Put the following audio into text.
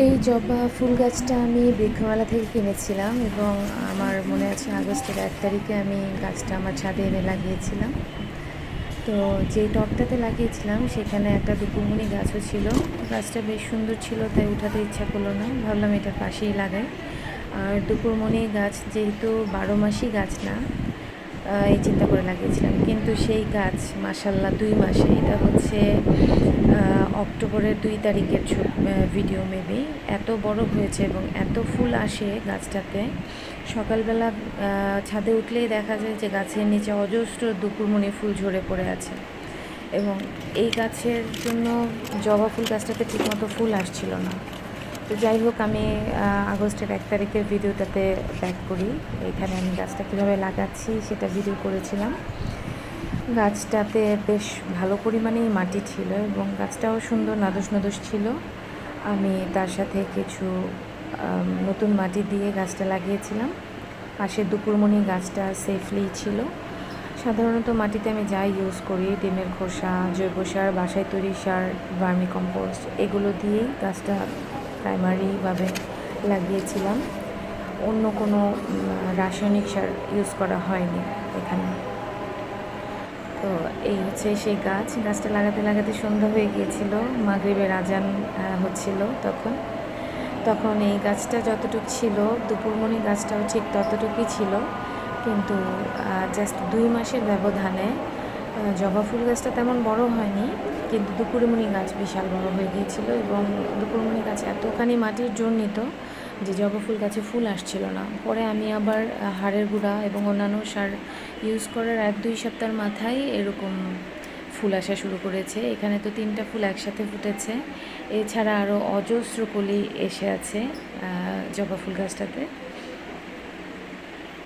এই জবা ফুল গাছটা আমি বৃক্ষমেলা থেকে কিনেছিলাম এবং আমার মনে আছে আগস্টের 1 তারিখে আমি গাছটা আমার ছাদে এনে লাগিয়েছিলাম। তো যে টবটাতে লাগিয়েছিলাম সেখানে একটা দুপুরমণি গাছও ছিল। গাছটা বেশ সুন্দর ছিল, তাই উঠাতে ইচ্ছা করলো না, ভাবলাম এটার পাশেই লাগাই। আর দুপুরমণি গাছ যেহেতু 12 মাসই গাছ না, এই চিন্তা করে লাগিয়েছিলাম, কিন্তু সেই গাছ মাশাল্লাহ 2 মাসে, এটা হচ্ছে অক্টোবরের 2 তারিখের ভিডিও মেবি, এত বড় হয়েছে এবং এত ফুল আসে গাছটাতে। সকালবেলা ছাদে উঠলেই দেখা যায় যে গাছের নিচে অজস্র দুপুরমণি ফুল ঝরে পড়ে আছে। এবং এই গাছের জন্য জবা ফুল গাছটাতে ঠিকমতো ফুল আসছিল না। তো যাই হোক, আমি আগস্টের 1 তারিখের ভিডিওটাতে ব্যাক করি। এখানে আমি গাছটা কীভাবে লাগাচ্ছি সেটা ভিডিও করেছিলাম। গাছটাতে বেশ ভালো পরিমাণেই মাটি ছিল এবং গাছটাও সুন্দর নাদুস নাদুস ছিল। আমি তার সাথে কিছু নতুন মাটি দিয়ে গাছটা লাগিয়েছিলাম। পাশে দুপুরমণি গাছটা সেফলি ছিল। সাধারণত মাটিতে আমি যাই ইউজ করি, ডিমের খোসা, জৈব সার, বাসায় তৈরি সার, ভার্মি কম্পোস্ট, এগুলো দিয়েই গাছটা প্রাইমারিভাবে লাগিয়েছিলাম। অন্য কোনো রাসায়নিক সার ইউজ করা হয়নি এখানে। তো এই হচ্ছে সেই গাছটা লাগাতে লাগাতে সন্ধ্যা হয়ে গিয়েছিল, মাগরিবের আজান হচ্ছিল তখন এই গাছটা যতটুকু ছিল, দুপুরমণি গাছটাও ঠিক ততটুকুই ছিল। কিন্তু জাস্ট 2 মাসের ব্যবধানে জবা ফুল গাছটা তেমন বড় হয়নি, কিন্তু দুপুরমণি গাছ বিশাল বড় হয়ে গিয়েছিল। এবং দুপুরমণি গাছ এতখানি মাটির জোর নিত যে জবা ফুল গাছে ফুল আসছিল না। পরে আমি আবার হাড়ের গুঁড়া এবং অন্যান্য সার ইউজ করার 1-2 সপ্তাহের মাথায় এরকম ফুল আসা শুরু করেছে। এখানে তো 3টা ফুল একসাথে ফুটেছে, এছাড়া আরও অজস্র কলি এসে আছে জবা ফুল গাছটাতে।